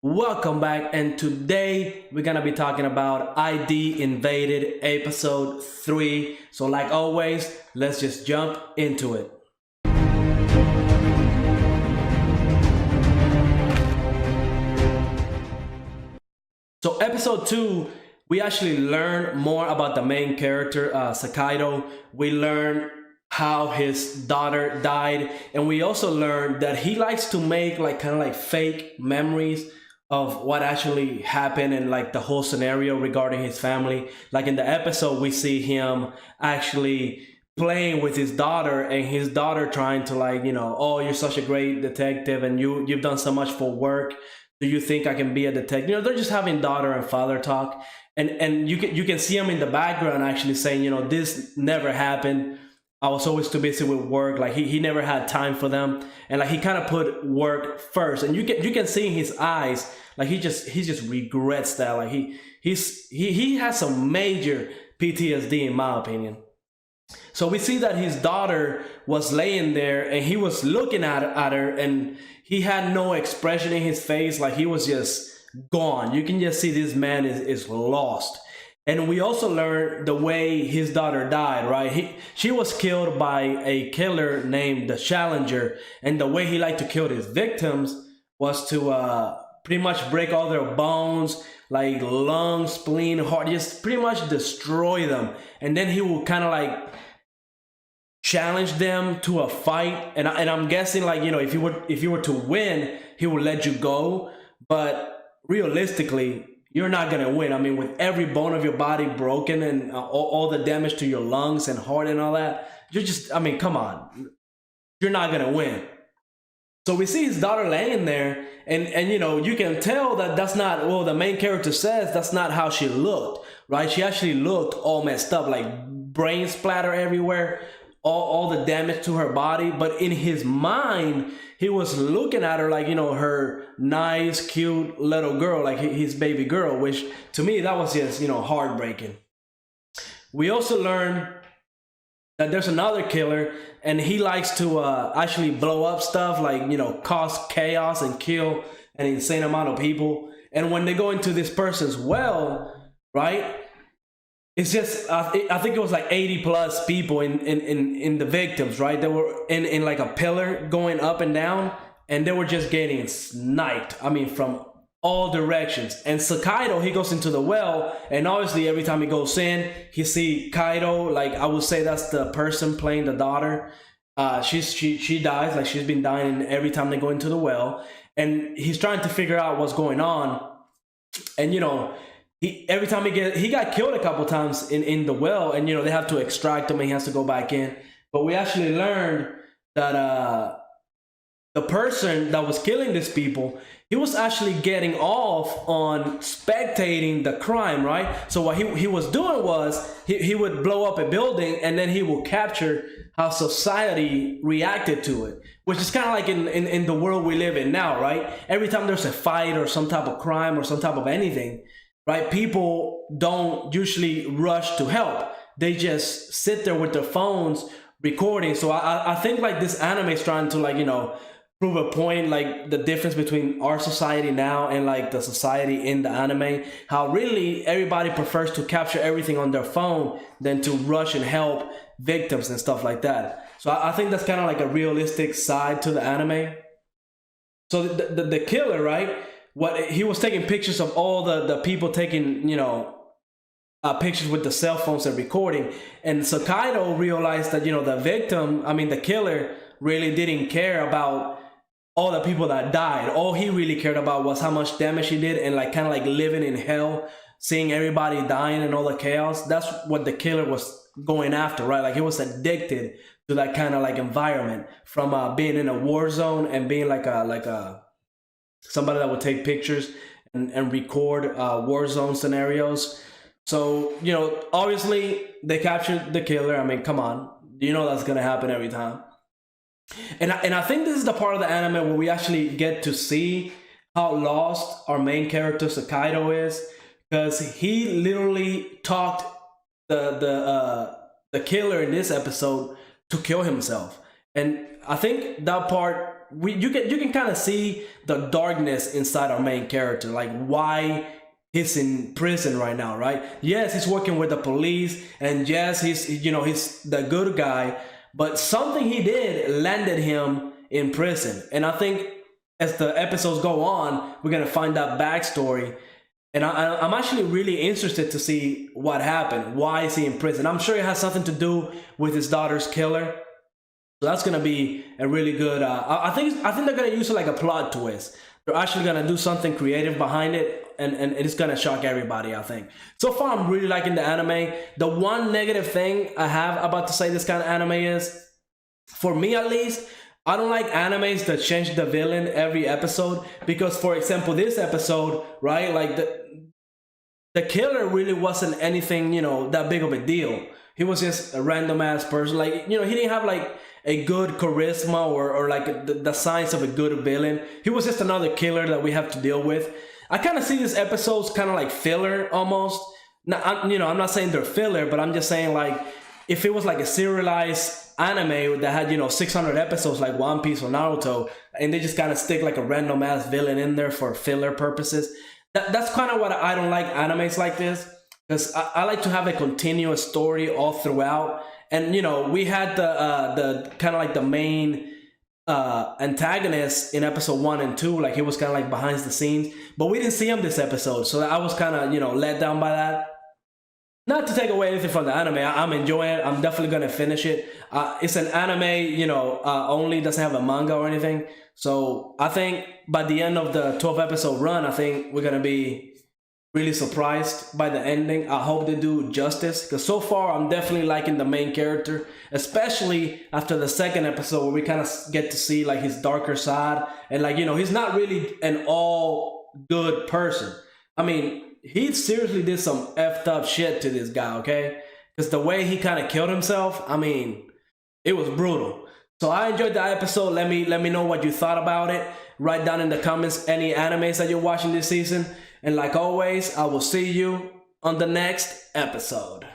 Welcome back, and today we're gonna be talking about ID Invaded episode 3. So, like always, let's just jump into it. So, episode 2, we actually learn more about the main character, Sakaido. We learn how his daughter died, and we also learn that he likes to make like kind of like fake memories of what actually happened and like the whole scenario regarding his family. Like in the episode, we see him actually playing with his daughter, and his daughter trying to like, oh, you're such a great detective and you've done so much for work. Do you think I can be a detective? They're just having daughter and father talk, and you can see him in the background actually saying, this never happened. I was always too busy with work. Like he never had time for them, and like he kind of put work first. And you can see in his eyes, like he just regrets that. Like he has some major PTSD in my opinion. So we see that his daughter was laying there, and he was looking at her, and he had no expression in his face. Like he was just gone. You can just see this man is lost. And we also learned the way his daughter died, right? She was killed by a killer named the Challenger, and the way he liked to kill his victims was to pretty much break all their bones, like lungs, spleen, heart, just pretty much destroy them. And then he will kind of like challenge them to a fight. And I'm guessing, like, if you were to win, he would let you go. But realistically, you're not gonna win. I mean, with every bone of your body broken and all the damage to your lungs and heart and all that, I mean, come on, you're not gonna win. So we see his daughter laying there, and you can tell that that's not, well, the main character says that's not how she looked, right? She actually looked all messed up, like brain splatter everywhere, all the damage to her body. But in his mind, he was looking at her like, her nice, cute little girl, like his baby girl, which to me, that was just, heartbreaking. We also learned that there's another killer, and he likes to actually blow up stuff, like, cause chaos and kill an insane amount of people. And when they go into this person's well, right, it's just I think it was like 80 plus people in the victims, right? They were in like a pillar going up and down, and they were just getting sniped. I mean, from all directions. And Sakaido, he goes into the well, and obviously every time he goes in, he see Kaido. Like, I would say that's the person playing the daughter. She dies. Like, she's been dying every time they go into the well, and he's trying to figure out what's going on. And every time he got killed a couple times in the well, and they have to extract him, and he has to go back in. But we actually learned that the person that was killing these people, he was actually getting off on spectating the crime, right? So what he was doing was he would blow up a building, and then he will capture how society reacted to it, which is kind of like in the world we live in now, right? Every time there's a fight or some type of crime or some type of anything, right, people don't usually rush to help. They just sit there with their phones recording. So I think like this anime is trying to, like, prove a point, like the difference between our society now and like the society in the anime, how really everybody prefers to capture everything on their phone than to rush and help victims and stuff like that. So I think that's kind of like a realistic side to the anime. So the killer, right, what he was taking pictures of all the people taking, pictures with the cell phones and recording. And Sakaido realized that, the killer really didn't care about all the people that died. All he really cared about was how much damage he did, and like kind of like living in hell, seeing everybody dying and all the chaos. That's what the killer was going after, right? Like he was addicted to that kind of like environment, from being in a war zone and being like a somebody that would take pictures and record war zone scenarios. So, obviously they captured the killer. I mean, come on, that's gonna happen every time. And I think this is the part of the anime where we actually get to see how lost our main character Sakaido is, because he literally talked the killer in this episode to kill himself. And I think that part you can kind of see the darkness inside our main character, like why he's in prison right now, right? Yes, he's working with the police, and yes, he's the good guy, but something he did landed him in prison. And I think as the episodes go on, we're gonna find that backstory. And I'm actually really interested to see what happened. Why is he in prison? I'm sure it has something to do with his daughter's killer. So that's gonna be a really good. I think they're gonna use it like a plot twist. They're actually gonna do something creative behind it, and it's gonna shock everybody. I think. So far, I'm really liking the anime. The one negative thing I have about to say this kind of anime is, for me at least, I don't like animes that change the villain every episode. Because, for example, this episode, right, like the killer really wasn't anything, that big of a deal. He was just a random ass person. Like, he didn't have like a good charisma or like the signs of a good villain. He was just another killer that we have to deal with. I kind of see these episodes kind of like filler almost. Now, I'm not saying they're filler, but I'm just saying, like, if it was like a serialized anime that had 600 episodes like One Piece or Naruto, and they just kind of stick like a random ass villain in there for filler purposes, that's kind of what I don't like animes like this. Because I like to have a continuous story all throughout. And, we had the kind of like the main antagonist in episode 1 and 2. Like, he was kind of like behind the scenes. But we didn't see him this episode. So I was kind of, let down by that. Not to take away anything from the anime. I'm enjoying it. I'm definitely going to finish it. It's an anime, only doesn't have a manga or anything. So I think by the end of the 12 episode run, I think we're going to be really surprised by the ending. I hope they do justice, because so far I'm definitely liking the main character, especially after the second episode where we kind of get to see like his darker side, and like, he's not really an all good person. I mean, he seriously did some effed up shit to this guy, okay? Because the way he kind of killed himself, I mean, it was brutal. So I enjoyed the episode. Let me know what you thought about it. Write down in the comments any animes that you're watching this season. And like always, I will see you on the next episode.